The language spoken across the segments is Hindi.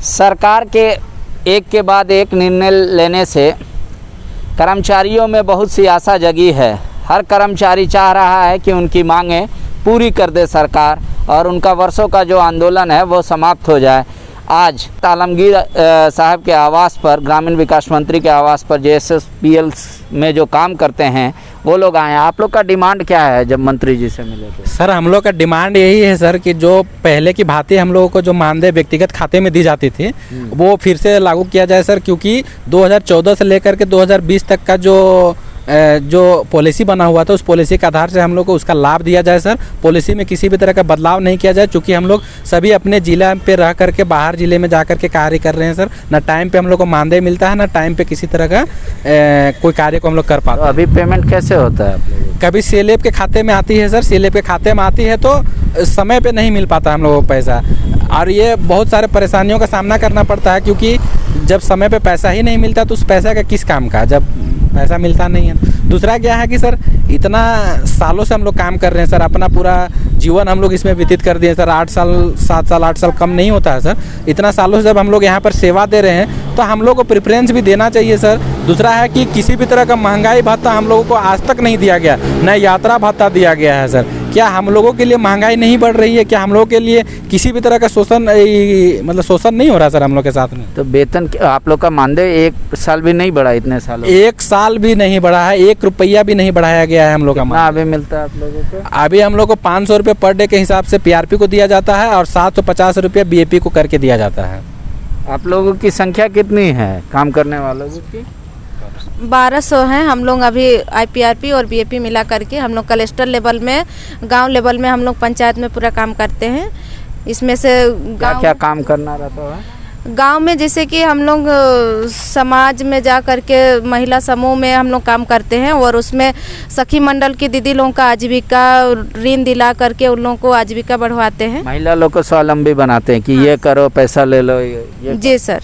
सरकार के एक के बाद एक निर्णय लेने से कर्मचारियों में बहुत सी आशा जगी है। हर कर्मचारी चाह रहा है कि उनकी मांगें पूरी कर दे सरकार और उनका वर्षों का जो आंदोलन है वो समाप्त हो जाए। आज आलमगीर साहब के आवास पर, ग्रामीण विकास मंत्री के आवास पर JSSPL में जो काम करते हैं वो लोग आए हैं। आप लोग का डिमांड क्या है जब मंत्री जी से मिले थे? सर, हम लोग का डिमांड यही है सर कि जो पहले की भांति हम लोगों को जो मानदेय व्यक्तिगत खाते में दी जाती थी वो फिर से लागू किया जाए सर, क्योंकि 2014 से लेकर के 2020 तक का जो पॉलिसी बना हुआ था उस पॉलिसी के आधार से हम लोग को उसका लाभ दिया जाए सर। पॉलिसी में किसी भी तरह का बदलाव नहीं किया जाए, क्योंकि हम लोग सभी अपने ज़िला पे रह करके बाहर ज़िले में जा कर के कार्य कर रहे हैं सर। ना टाइम पे हम लोग को मानदेय मिलता है, ना टाइम पे किसी तरह का कोई कार्य को हम लोग कर पाते हैं। अभी पेमेंट कैसे होता है आप लोगों? कभी CLF के खाते में आती है सर, CLF के खाते में आती है तो समय पे नहीं मिल पाता हम लोगों को पैसा, और ये बहुत सारे परेशानियों का सामना करना पड़ता है, क्योंकि जब समय पे पैसा ही नहीं मिलता तो उस पैसा का किस काम का, जब पैसा मिलता नहीं है। दूसरा क्या है कि सर इतना सालों से हम लोग काम कर रहे हैं सर, अपना पूरा जीवन हम लोग इसमें व्यतीत कर दिए सर। 8 साल 7 साल 8 साल कम नहीं होता है सर। इतना सालों से जब हम लोग यहाँ पर सेवा दे रहे हैं तो हम लोग को प्रेफरेंस भी देना चाहिए सर। दूसरा है कि किसी भी तरह का महंगाई भत्ता हम लोगों को आज तक नहीं दिया गया, न यात्रा भत्ता दिया गया है सर। क्या हम लोगों के लिए महंगाई नहीं बढ़ रही है? क्या हम लोगों के लिए किसी भी तरह का शोषण नहीं हो रहा सर हम लोग के साथ में? तो वेतन आप लोग का मानदेय 1 साल भी नहीं बढ़ा? इतने सालों 1 साल भी नहीं बढ़ा है, 1 रुपया भी नहीं बढ़ाया गया है हम लोग का। अभी मिलता है आप लोगों को? अभी हम लोग को 500 रुपये पर डे के हिसाब से PRP को दिया जाता है और 750 रुपये BAP को करके दिया जाता है। आप लोगों की संख्या कितनी है काम करने वालों की? 1200 हैं हम लोग अभी। IPRP और BAP मिला करके हम लोग क्लस्टर लेवल में, गांव लेवल में हम लोग पंचायत में पूरा काम करते हैं। इसमें से क्या काम करना रहता है गांव में? जैसे कि हम लोग समाज में जा करके महिला समूह में हम लोग काम करते हैं और उसमें सखी मंडल की दीदी लोगों का आजीविका ऋण दिला करके उन लोगों को आजीविका बढ़वाते हैं। महिला लोग को स्वावलंबी बनाते हैं कि ये करो, पैसा ले लो ये जी सर।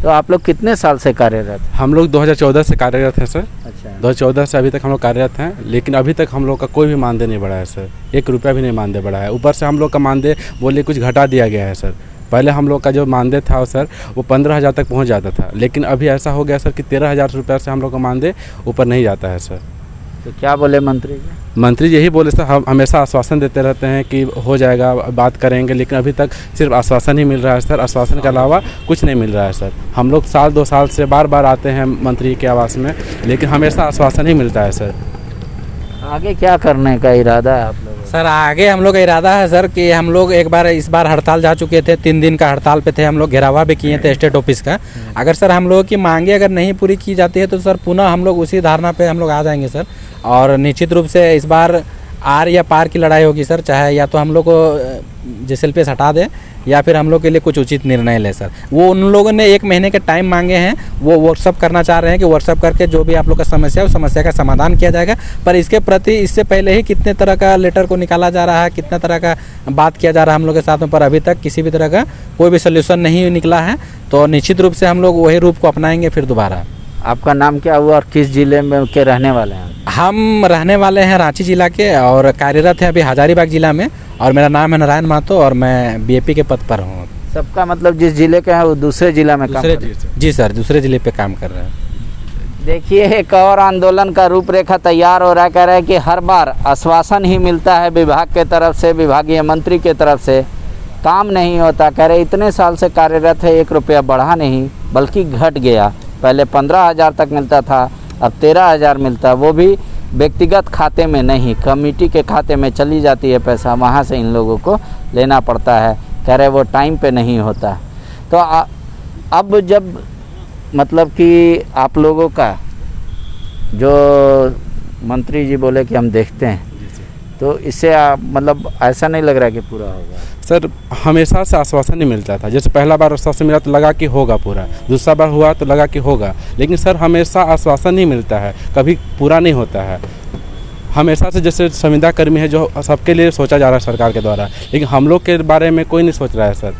तो आप लोग कितने साल से कार्यरत? हम लोग 2014 से कार्यरत हैं सर। अच्छा। 2014 से अभी तक हम लोग कार्यरत हैं, लेकिन अभी तक हम लोग का कोई भी मानदेय नहीं बढ़ा है सर। 1 रुपया भी नहीं मानदेय बढ़ा है। ऊपर से हम लोग का मानदेय बोले कुछ घटा दिया गया है सर। पहले हम लोग का जो मानदेय था सर वो 15,000 तक पहुंच जाता था, लेकिन अभी ऐसा हो गया सर कि 13,000 रुपये से हम लोग का मानदेय ऊपर नहीं जाता है सर। तो क्या बोले मंत्री जी? मंत्री यही बोले सर, हम हमेशा आश्वासन देते रहते हैं कि हो जाएगा, बात करेंगे, लेकिन अभी तक सिर्फ आश्वासन ही मिल रहा है सर। आश्वासन के अलावा कुछ नहीं मिल रहा है सर। हम लोग 1-2 साल से बार बार आते हैं मंत्री के आवास में, लेकिन हमेशा आश्वासन ही मिलता है सर। आगे क्या करने का इरादा है आप लोगों का? सर आगे हम लोग का इरादा है सर कि हम लोग इस बार हड़ताल जा चुके थे, 3 दिन का हड़ताल पे थे हम लोग। घेरावा भी किए थे स्टेट ऑफिस का। अगर सर हम लोगों की मांगे अगर नहीं पूरी की जाती है तो सर पुनः हम लोग उसी धारणा पे हम लोग आ जाएंगे सर। और निश्चित रूप से इस बार आर या पार की लड़ाई होगी सर। चाहे या तो हम लोग को JSLP से हटा दे या फिर हम लोग के लिए कुछ उचित निर्णय ले सर। वो उन लोगों ने 1 महीने के टाइम मांगे हैं, वो वर्कशॉप करना चाह रहे हैं कि वर्कशॉप करके जो भी आप लोग का समस्या है उस समस्या का समाधान किया जाएगा। पर इसके प्रति इससे पहले ही कितने तरह का लेटर को निकाला जा रहा है, कितना तरह का बात किया जा रहा है हम लोग के साथ में, पर अभी तक किसी भी तरह का कोई भी सोल्यूशन नहीं निकला है। तो निश्चित रूप से हम लोग वही रूप को अपनाएंगे फिर दोबारा। आपका नाम क्या हुआ और किस जिले में के रहने वाले हैं? हम रहने वाले हैं रांची जिला के और कार्यरत हैं अभी हजारीबाग जिला में, और मेरा नाम है नारायण महतो और मैं BAP के पद पर हूँ। सबका मतलब जिस जिले के हैं वो दूसरे जिला में काम कर रहे हैं? जी सर, दूसरे जिले पे काम कर रहे हैं। देखिए एक और आंदोलन का रूपरेखा तैयार हो रहा है। कह रहा है कि हर बार आश्वासन ही मिलता है विभाग के तरफ से, विभागीय मंत्री के तरफ से, काम नहीं होता। कह रहे इतने साल से कार्यरत है, 1 रुपया बढ़ा नहीं बल्कि घट गया। पहले 15,000 तक मिलता था, अब 13,000 मिलता, वो भी व्यक्तिगत खाते में नहीं, कमेटी के खाते में चली जाती है पैसा, वहाँ से इन लोगों को लेना पड़ता है। कह रहे वो टाइम पे नहीं होता। तो अब जब मतलब कि आप लोगों का जो मंत्री जी बोले कि हम देखते हैं, तो इससे मतलब ऐसा नहीं लग रहा कि पूरा होगा? सर हमेशा से आश्वासन नहीं मिलता था। जैसे पहला बार आश्वासन मिला तो लगा कि होगा पूरा, दूसरा बार हुआ तो लगा कि होगा, लेकिन सर हमेशा आश्वासन ही मिलता है, कभी पूरा नहीं होता है। हमेशा से जैसे संविदा कर्मी है जो सबके लिए सोचा जा रहा है सरकार के द्वारा, लेकिन हम लोग के बारे में कोई नहीं सोच रहा है सर।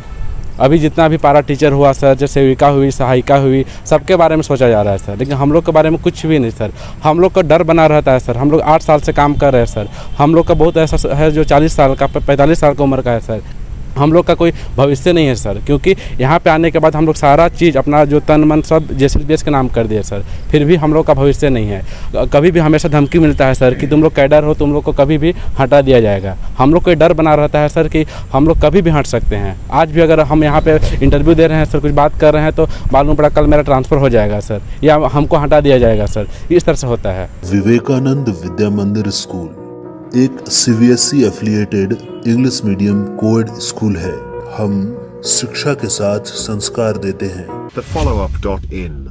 अभी जितना भी पारा टीचर हुआ सर, जैसे सेविका हुई, सहायिका हुई, सबके बारे में सोचा जा रहा है सर, लेकिन हम लोग के बारे में कुछ भी नहीं सर। हम लोग का डर बना रहता है सर। हम लोग 8 साल से काम कर रहे हैं सर। हम लोग का बहुत ऐसा है जो 40 साल का 45 साल का उम्र का है सर, हम लोग का कोई भविष्य नहीं है सर, क्योंकि यहाँ पे आने के बाद हम लोग सारा चीज़ अपना जो तन मन सब JCLPS के नाम कर दिए सर, फिर भी हम लोग का भविष्य नहीं है। कभी भी हमेशा धमकी मिलता है सर कि तुम लोग कैडर हो, तुम लोग को कभी भी हटा दिया जाएगा। हम लोग को डर बना रहता है सर कि हम लोग कभी भी हट सकते हैं। आज भी अगर हम यहाँ पे इंटरव्यू दे रहे हैं सर, कुछ बात कर रहे हैं तो मालूम पड़ा कल मेरा ट्रांसफ़र हो जाएगा सर, या हमको हटा दिया जाएगा सर, इस तरह से होता है। विवेकानंद विद्या मंदिर स्कूल एक CBSE affiliated English medium coed school है। हम शिक्षा के साथ संस्कार देते हैं। thefollowup.in.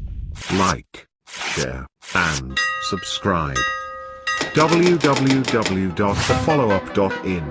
Like, share, and subscribe. www.thefollowup.in